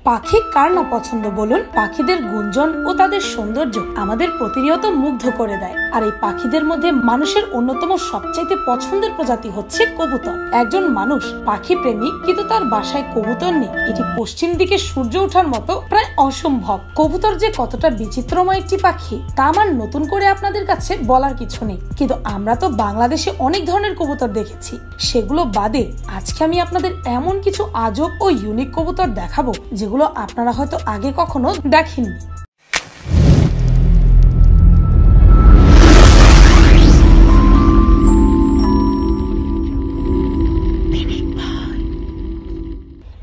পাখি কার না পছন্দ বলুন? পাখিদের গুঞ্জন ও তাদের সৌন্দর্য আমাদের প্রতিনিয়ত মুগ্ধ করে দেয়। আর এই পাখিদের মধ্যে মানুষের অন্যতম সবচাইতে পছন্দের প্রজাতি হচ্ছে কবুতর। একজন মানুষ পাখি প্রেমী, কিন্তু তার বাসায় কবুতর নেই, এটি পশ্চিম দিকে সূর্য ওঠার মতো প্রায় অসম্ভব। কবুতর যে কতটা বিচিত্রময় একটি পাখি তা আমার নতুন করে আপনাদের কাছে বলার কিছু নেই, কিন্তু আমরা তো বাংলাদেশে অনেক ধরনের কবুতর দেখেছি। সেগুলো বাদে আজকে আমি আপনাদের এমন কিছু আজব ও ইউনিক কবুতর দেখাবো যেগুলো আপনারা হয়তো আগে কখনো দেখেননি।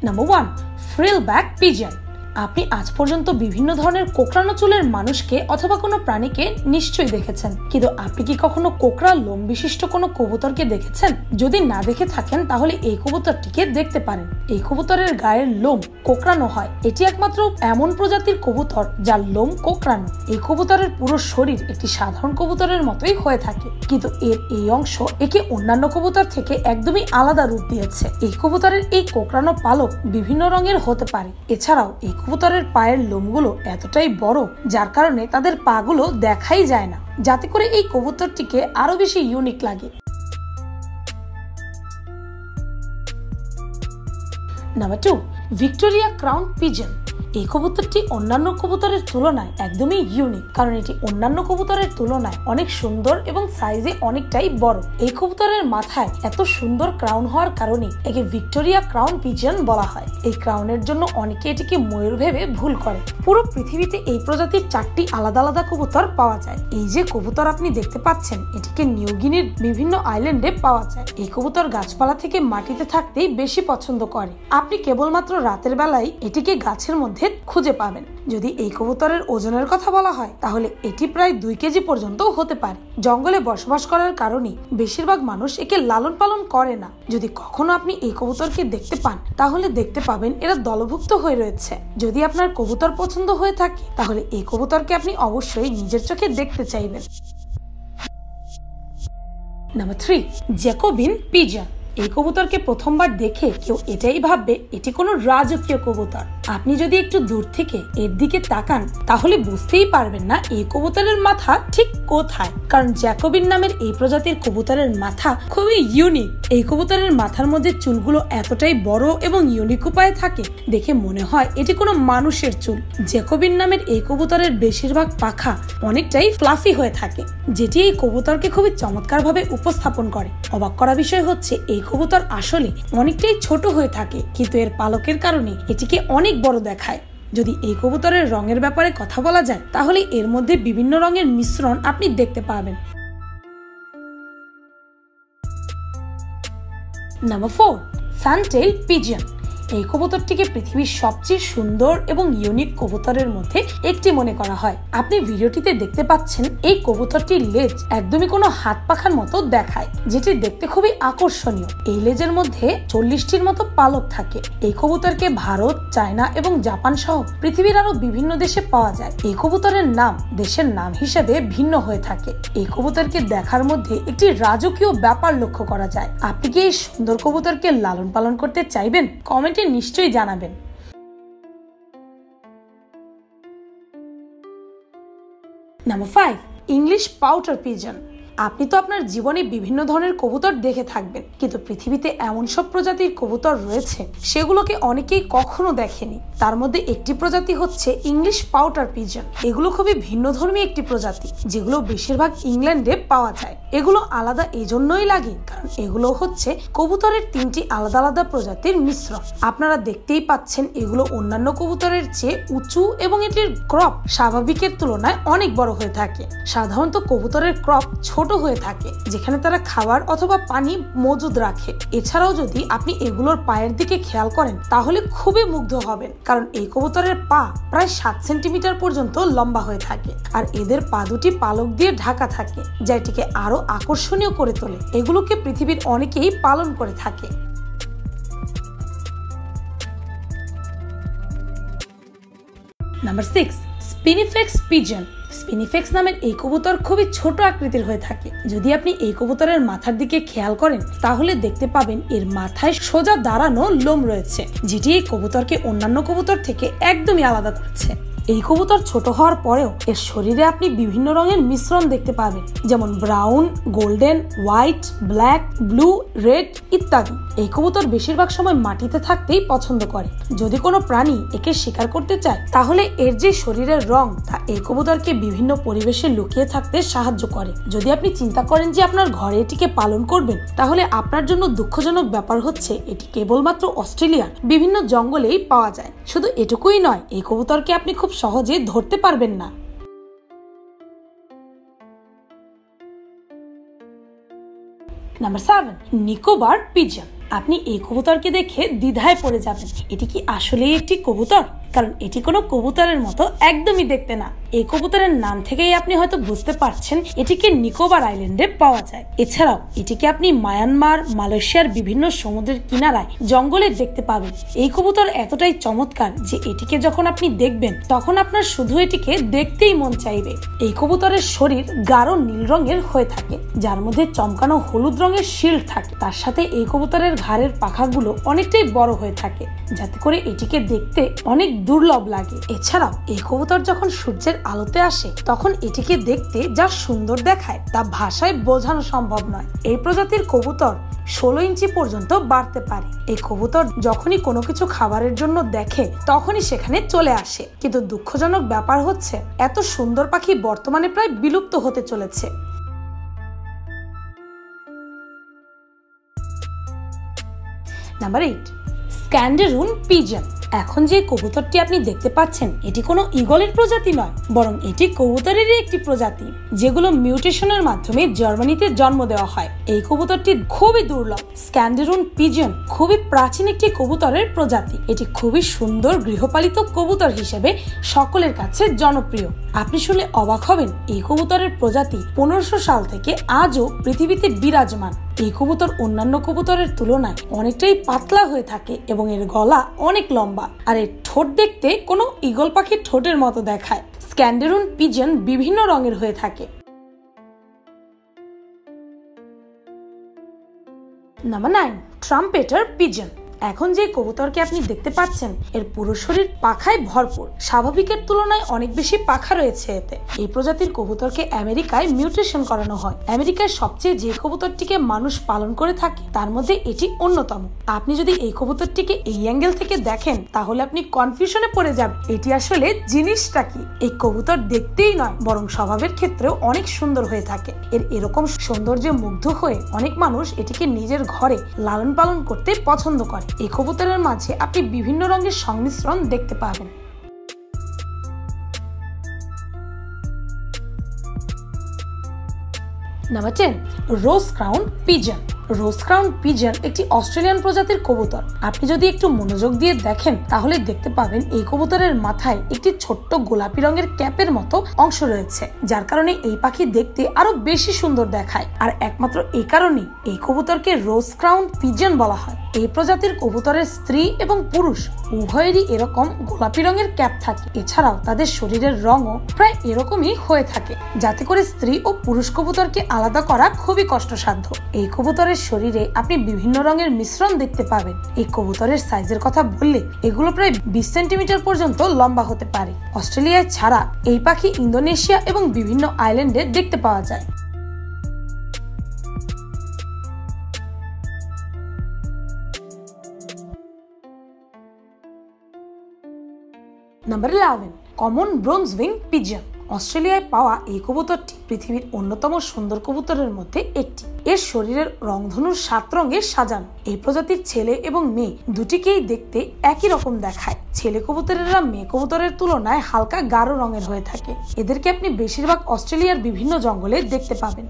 Number 1, frillback pigeon. আপনি আজ পর্যন্ত বিভিন্ন ধরনের কোকড়ানো চুলের মানুষকে অথবা কোনো প্রাণীকে নিশ্চয়ই দেখেছেন, কিন্তু আপনি কি কখনো কোকড়া লোম বিশিষ্ট কোনো কবুতরকে দেখেছেন? যদি না দেখে থাকেন তাহলে এই কবুতরটিকে দেখতে পারেন। এই কবুতরের গায়ের লোম কোকড়ানো হয়। এটি একমাত্র এমন প্রজাতির কবুতর যার লোম কোকড়ানো। এই কবুতরের পুরো শরীর একটি সাধারণ কবুতরের মতোই হয়ে থাকে, কিন্তু এর এই অংশ একে অন্যান্য কবুতর থেকে একদমই আলাদা রূপ দিয়েছে। এই কবুতরের এই কোকড়ানো পালক বিভিন্ন রঙের হতে পারে। এছাড়াও এই কবুতরের পায়ের লোমগুলো এতটাই বড় যার কারণে তাদের পাগুলো দেখাই যায় না, যাতে করে এই কবুতরটিকে আরো বেশি ইউনিক লাগে। Number 2, Victoria crown pigeon. এই কবুতরটি অন্যান্য কবুতরের তুলনায় একদমই ইউনিক, কারণ এটি অন্যান্য কবুতরের তুলনায় অনেক সুন্দর এবং সাইজে অনেকটাই বড়। এই কবুতরের মাথায় এত সুন্দর ক্রাউন হওয়ার কারণে একে ভিক্টোরিয়া ক্রাউন পিজন বলা হয়। এই ক্রাউনের জন্য অনেকে এটিকে ময়ূর ভেবে ভুল করে। পুরো পৃথিবীতে এই প্রজাতির 4টি আলাদা আলাদা কবুতর পাওয়া যায়। এই যে কবুতর আপনি দেখতে পাচ্ছেন এটিকে নিউ গিনির বিভিন্ন আইল্যান্ডে পাওয়া যায়। এই কবুতর গাছপালা থেকে মাটিতে থাকতেই বেশি পছন্দ করে। আপনি কেবলমাত্র রাতের বেলায় এটিকে গাছের মধ্যে খুঁজে পাবেন। যদি এই কবুতরের ওজনের কথা বলা হয় তাহলে এটি প্রায় 2 কেজি পর্যন্ত হতে পারে। জঙ্গলে বসবাস করার কারণে বেশিরভাগ মানুষ একে লালন পালন করে না। যদি কখনো আপনি এই কবুতরকে দেখতে পান তাহলে দেখতে পাবেন এরা দলভুক্ত হয়ে রয়েছে। যদি আপনার কবুতর পছন্দ হয়ে থাকে তাহলে এই কবুতরকে আপনি অবশ্যই নিজের চোখে দেখতে চাইবেন। Number 3, Jacobin pigeon. এই কবুতরকে প্রথমবার দেখে কেউ এটাই ভাববে এটি কোনো রাজকীয় কবুতর। আপনি যদি একটু দূর থেকে এর দিকে তাকান তাহলে বুঝতেই পারবেন না এই কবুতরের মাথা ঠিক কোথায়, কারণ জ্যাকোবিন নামের এই প্রজাতির কবুতরের মাথা খুবই ইউনিক। এই কবুতরের মাথার মধ্যে চুলগুলো এতটাই বড় এবং ইউনিক উপায়ে থাকে দেখে মনে হয় এটি কোনো মানুষের চুল। জ্যাকোবিন নামের এই কবুতরের বেশিরভাগ পাখা অনেকটাই ফ্লাফি হয়ে থাকে, যেটি এই কবুতরকে খুবই চমৎকার ভাবে উপস্থাপন করে। অবাক করা বিষয় হচ্ছে এই কবুতর আসলে অনেকটাই ছোট হয়ে থাকে, কিন্তু এর পালকের কারণে এটিকে অনেক বড় দেখায়। যদি এই কবুতরের রঙের ব্যাপারে কথা বলা যায় তাহলে এর মধ্যে বিভিন্ন রঙের মিশ্রণ আপনি দেখতে পাবেন। Number 4, fantail pigeon. এই কবুতরটিকে পৃথিবীর সবচেয়ে সুন্দর এবং ইউনিক কবুতরের মধ্যে একটি মনে করা হয়। আপনি ভিডিওটিতে দেখতে পাচ্ছেন এই কবুতরটির লেজ একদমই কোনো হাত পাখার মতো দেখায়, যেটি দেখতে খুবই আকর্ষণীয়। এই লেজের মধ্যে 40টির মতো পালক থাকে। এই কবুতরকে ভারত, চায়না এবং জাপান সহ পৃথিবীর আরো বিভিন্ন দেশে পাওয়া যায়। এই কবুতরের নাম দেশের নাম হিসেবে ভিন্ন হয়ে থাকে। এই কবুতরকে দেখার মধ্যে একটি রাজকীয় ব্যাপার লক্ষ্য করা যায়। আপনি কি এই সুন্দর কবুতরকে লালন পালন করতে চাইবেন? কমেন্টে নিশ্চয়ই জানাবেন। Number 5, English pouter pigeon. আপনি তো আপনার জীবনে বিভিন্ন ধরনের কবুতর দেখে থাকবেন, কিন্তু পৃথিবীতে এমন সব প্রজাতির কবুতর রয়েছে সেগুলোকে অনেকেই কখনো দেখেনি। তার মধ্যে একটি প্রজাতি হচ্ছে ইংলিশ পাউটার পিজন। এগুলো খুবই ভিন্নধর্মী একটি প্রজাতি, যেগুলো বেশিরভাগ ইংল্যান্ডে পাওয়া যায়। এগুলো আলাদা এজন্যই লাগে কারণ এগুলো হচ্ছে কবুতরের 3টি আলাদা আলাদা প্রজাতির মিশ্রণ। আপনারা দেখতেই পাচ্ছেন এগুলো অন্যান্য কবুতরের চেয়ে উঁচু এবং এটির ক্রপ স্বাভাবিকের তুলনায় অনেক বড় হয়ে থাকে। সাধারণত কবুতরের ক্রপ ছোট হয়ে থাকে যেখানে তারা খাবার অথবা পানি মজুদ রাখে। এছাড়াও যদি আপনি এগুলোর পায়ের দিকে খেয়াল করেন তাহলে খুবই মুগ্ধ হবেন, কারণ এই কবুতরের পা প্রায় 7 সেন্টিমিটার পর্যন্ত লম্বা হয়ে থাকে আর এদের পা দুটি পালক দিয়ে ঢাকা থাকে, যা এটিকে আরো আকর্ষণীয় করে তোলে। এগুলোকে পৃথিবীর অনেকেই পালন করে থাকে। Number 6, স্পিনিফেক্স pigeon. স্পিনিফেক্স নামের এই কবুতর খুবই ছোট আকৃতির হয়ে থাকে। যদি আপনি এই কবুতরের মাথার দিকে খেয়াল করেন তাহলে দেখতে পাবেন এর মাথায় সোজা দাঁড়ানো লোম রয়েছে, যেটি এই কবুতরকে অন্যান্য কবুতর থেকে একদমই আলাদা করছে। এই কবুতর ছোট হওয়ার পরেও এর শরীরে আপনি বিভিন্ন রঙের মিশ্রণ দেখতে পাবেন, যেমন brown, golden, white, black, blue, red ইত্যাদি। এই কবুতর বেশিরভাগ সময় মাটিতে থাকতেই পছন্দ করে। যদি কোনো প্রাণী একে শিকার করতে চায় তাহলে এর যে শরীরের রং তা এই কবুতরকে বিভিন্ন পরিবেশে লুকিয়ে থাকতে সাহায্য করে। যদি আপনি চিন্তা করেন যে আপনার ঘরে এটিকে পালন করবেন তাহলে আপনার জন্য দুঃখজনক ব্যাপার হচ্ছে এটি কেবলমাত্র অস্ট্রেলিয়ার বিভিন্ন জঙ্গলেই পাওয়া যায়। শুধু এটুকুই নয়, এই কবুতরকে আপনি খুব সহজে ধরতে পারবেন না। Number 7, Nicobar pigeon. আপনি এই কবুতরকে দেখে দ্বিধায় পড়ে যাবেন, এটি কি আসলেই একটি কবুতর? কারণ এটি কোনো কবুতরের মতো একদমই দেখতে না। এই কবুতরের নাম থেকেই আপনি হয়তো বুঝতে পারছেন এটিকে নিকোবর আইল্যান্ডে পাওয়া যায়। এছাড়াও এটিকে আপনি মায়ানমার, মালয়েশিয়ার বিভিন্ন সমুদ্রের কিনারায় জঙ্গলে দেখতে পাবেন। এই কবুতর এতটাই চমৎকার যে এটিকে যখন আপনি দেখবেন তখন আপনার শুধু এটিকে দেখতেই মন চাইবে। এই কবুতরের শরীর গাঢ় নীল রঙের হয়ে থাকে, যার মধ্যে চমকানো হলুদ রঙের শিল্ড থাকে। তার সাথে এই কবুতরের ঘাড়ের পাখাগুলো অনেকটাই বড় হয়ে থাকে, যাতে করে এটিকে দেখতে অনেক দুর্লভ লাগে। এছাড়াও এই কবুতর যখন সূর্যের আলোতে আসে তখন এটিকে দেখতে যা সুন্দর দেখায় তা ভাষায় বোঝানো সম্ভব নয়। এই প্রজাতির কবুতর 16 ইঞ্চি পর্যন্ত বাড়তে পারে। এই কবুতর যখনই কোনো কিছু খাবারের জন্য দেখে তখনই সেখানে চলে আসে। কিন্তু দুঃখজনক ব্যাপার হচ্ছে এত সুন্দর পাখি বর্তমানে প্রায় বিলুপ্ত হতে চলেছে। Number 8, scanderoon pigeon. এখন যে কবুতরটি আপনি দেখতে পাচ্ছেন এটি কোনো ঈগলের প্রজাতি নয়, বরং এটি কবুতরেরই একটি প্রজাতি, যেগুলো মিউটেশনের মাধ্যমে জার্মানিতে জন্ম দেওয়া হয়। এই কবুতরটি খুবই দুর্লভ। স্ক্যান্ডেরুন পিজন খুবই প্রাচীন একটি কবুতরের প্রজাতি। এটি খুবই সুন্দর গৃহপালিত কবুতর হিসেবে সকলের কাছে জনপ্রিয়। আপনি শুনলে অবাক হবেন, এই কবুতরের প্রজাতি 1500 সাল থেকে আজও পৃথিবীতে বিরাজমান। এই কবুতর অন্যান্য কবুতরের তুলনায় অনেকটাই পাতলা হয়ে থাকে এবং এর গলা অনেক লম্বা, আর এর ঠোঁট দেখতে কোনো ঈগল পাখির ঠোঁটের মতো দেখায়। স্ক্যান্ডেরুন পিজন বিভিন্ন রঙের হয়ে থাকে। Number 9, trumpeter pigeon. এখন যে কবুতরকে আপনি দেখতে পাচ্ছেন এর পুরো শরীর পাখায় ভরপুর। স্বাভাবিকের তুলনায় অনেক বেশি পাখা রয়েছে এতে। এই প্রজাতির কবুতরকে আমেরিকায় মিউটেশন করানো হয়। আমেরিকায় সবচেয়ে যে কবুতরটিকে মানুষ পালন করে থাকে তার মধ্যে এটি অন্যতম। আপনি যদি এই কবুতরটিকে এই অ্যাঙ্গেল থেকে দেখেন তাহলে আপনি কনফিউশনে পড়ে যাবেন, এটি আসলে জিনিসটা কি। এই কবুতর দেখতেই নয় বরং স্বভাবের ক্ষেত্রেও অনেক সুন্দর হয়ে থাকে। এর এরকম সৌন্দর্যে মুগ্ধ হয়ে অনেক মানুষ এটিকে নিজের ঘরে লালন পালন করতে পছন্দ করে। এই কবুতরের মাঝে আপনি বিভিন্ন রঙের সংমিশ্রণ দেখতে পাবেন। নাম্বার 10, রোজ ক্রাউন পিজন। রোজ ক্রাউন পিজন একটি অস্ট্রেলিয়ান প্রজাতির কবুতর। আপনি যদি একটু মনোযোগ দিয়ে দেখেন তাহলে দেখতে পাবেন এই কবুতরের মাথায় একটি ছোট্ট গোলাপি রঙের ক্যাপের মতো অংশ রয়েছে, যার কারণে এই পাখি দেখতে আরো বেশি সুন্দর দেখায়। আর একমাত্র এই কারণেই এই কবুতরকে রোজ ক্রাউন পিজন বলা হয়। এই প্রজাতির কবুতরের স্ত্রী এবং পুরুষ উভয়েরই এরকম গোলাপি রঙের ক্যাপ থাকে। এছাড়াও তাদের শরীরের রঙও প্রায় এরকমই হয়ে থাকে, যাতে করে স্ত্রী ও পুরুষ কবুতরকে আলাদা করা খুবই কষ্টসাধ্য। এই কবুতরের শরীরে আপনি বিভিন্ন রঙের মিশ্রণ দেখতে পাবেন। এই কবুতরের সাইজের কথা বললে এগুলো প্রায় 20 সেন্টিমিটার পর্যন্ত লম্বা হতে পারে। অস্ট্রেলিয়ায় ছাড়া এই পাখি ইন্দোনেশিয়া এবং বিভিন্ন আইল্যান্ডে দেখতে পাওয়া যায়। Number 11, common bronze wing pigeon. অস্ট্রেলিয়ায় পাওয়া এই কবুতরটি পৃথিবীর অন্যতম সুন্দর কবুতরের মধ্যে একটি। এর শরীরের রংধনুর 7 রঙে সাজানো। এই প্রজাতির ছেলে এবং মেয়ে দুটিকেই দেখতে একই রকম দেখায়। ছেলে কবুতরেরা মেয়ে কবুতরের তুলনায় হালকা গাঢ় রঙের হয়ে থাকে। এদেরকে আপনি বেশিরভাগ অস্ট্রেলিয়ার বিভিন্ন জঙ্গলে দেখতে পাবেন।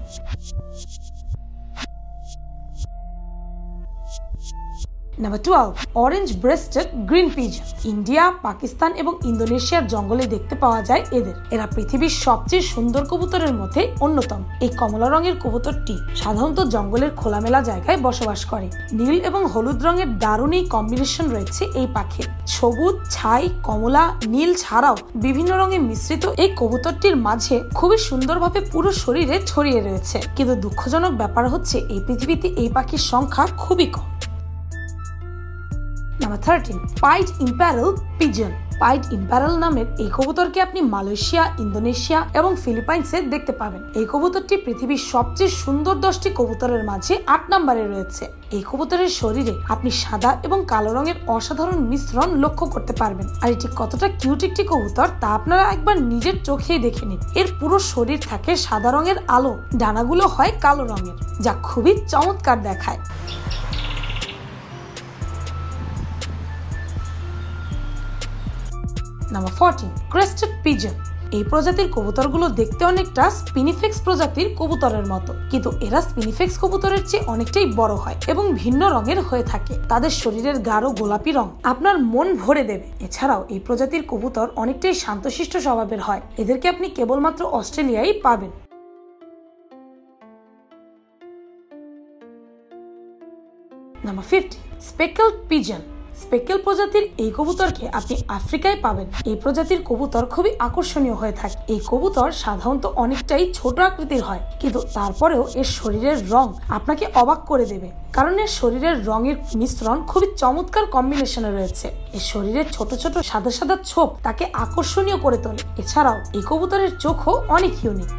Number 12, orange breasted green pigeon. India, Pakistan এবং ইন্দোনেশিয়ার জঙ্গলে দেখতে পাওয়া যায় এদের। এরা পৃথিবীর সবচেয়ে সুন্দর কবুতরের মধ্যে অন্যতম। এই কমলা রঙের কবুতরটি সাধারণত জঙ্গলের খোলামেলা জায়গায় বসবাস করে। নীল এবং হলুদ রঙের দারুণ এই কম্বিনেশন রয়েছে এই পাখির। সবুজ, ছাই, কমলা, নীল ছাড়াও বিভিন্ন রঙে মিশ্রিত এই কবুতরটির মাঝে খুবই সুন্দরভাবে পুরো শরীরে ছড়িয়ে রয়েছে। কিন্তু দুঃখজনক ব্যাপার হচ্ছে এই পৃথিবীতে এই পাখির সংখ্যা খুবই কম। Number 13, pied imperial pigeon. Pied imperial নামের এই কবুতরকে আপনি মালয়েশিয়া, ইন্দোনেশিয়া এবং ফিলিপাইন্সে দেখতে পাবেন। এই কবুতরটি পৃথিবীর সবচেয়ে সুন্দর 10টি কবুতরের মাঝে 8 নম্বরে রয়েছে। এই কবুতরের শরীরে আপনি সাদা এবং কালো রঙের অসাধারণ মিশ্রণ লক্ষ্য করতে পারবেন। আর এটি কতটা কিউট একটি কবুতর তা আপনারা একবার নিজের চোখেই দেখে নিন। এর পুরো শরীর থাকে সাদা রঙের আলো, ডানাগুলো হয় কালো রঙের, যা খুবই চমৎকার দেখায়। Number 14, crested pigeon. এই প্রজাতির কবুতরগুলো দেখতে অনেকটা স্পিনিফেক্স প্রজাতির কবুতরের মতো, কিন্তু এরা স্পিনিফেক্স কবুতরের চেয়ে অনেকটাই বড় হয় এবং ভিন্ন রঙের হয়ে থাকে। তাদের শরীরের গাঢ় গোলাপি রং আপনার মন ভরে দেবে। এছাড়াও এই প্রজাতির কবুতর অনেকটাই শান্তশিষ্ট স্বভাবের হয়। এদেরকে আপনি কেবলমাত্র অস্ট্রেলিয়ায় পাবেন। Number 15, স্পেকলড pigeon. স্পেকেল প্রজাতির এই কবুতরকে আপনি আফ্রিকায় পাবেন। এই প্রজাতির কবুতর খুবই আকর্ষণীয় হয়ে থাকে। এই কবুতর সাধারণত অনেকটাই ছোট আকৃতির হয়, কিন্তু তারপরেও এর শরীরের রং আপনাকে অবাক করে দেবে, কারণ এর শরীরের রঙের মিশ্রণ খুবই চমৎকার কম্বিনেশনে রয়েছে। এর শরীরের ছোট ছোট সাদা সাদা ছোপ তাকে আকর্ষণীয় করে তোলে। এছাড়াও এই কবুতরের চোখও অনেক ইউনিক।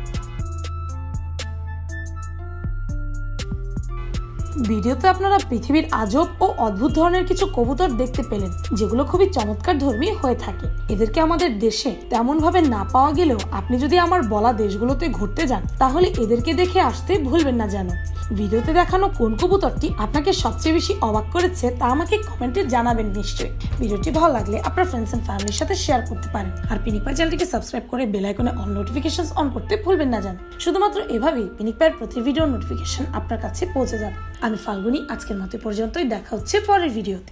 ভিডিওতে আপনারা পৃথিবীর আজব ও অদ্ভুত ধরনের কিছু কবুতর দেখতে পেলেন, যেগুলো খুবই চমৎকার ধর্মী হয়ে থাকে। এদেরকে আমাদের দেশে তেমন ভাবে না পাওয়া গেলেও আপনি যদি আমার বলা দেশগুলোতে ঘুরতে যান তাহলে এদেরকে দেখে আসতে ভুলবেন না যেন। ভিডিওতে দেখানো কোন কবুতরটি আপনাকে সবচেয়ে বেশি অবাক করেছে তা আমাকে কমেন্টে জানাবেন নিশ্চয়ই। ভিডিওটি ভালো লাগলে আপনার ফ্রেন্ডস এন্ড ফ্যামিলির সাথে শেয়ার করতে পারেন। আর পিনিক পাই চ্যানেলটিকে সাবস্ক্রাইব করে বেল আইকনে অল নোটিফিকেশনস অন করতে ভুলবেন না যেন। শুধুমাত্র এভাবেই পিনিক পাইয়ের প্রতি ভিডিওর নোটিফিকেশন আপনার কাছে পৌঁছে যাবে। আমি ফাল্গুনি, আজকের মতো পর্যন্তই। দেখা হচ্ছে পরের ভিডিওতে।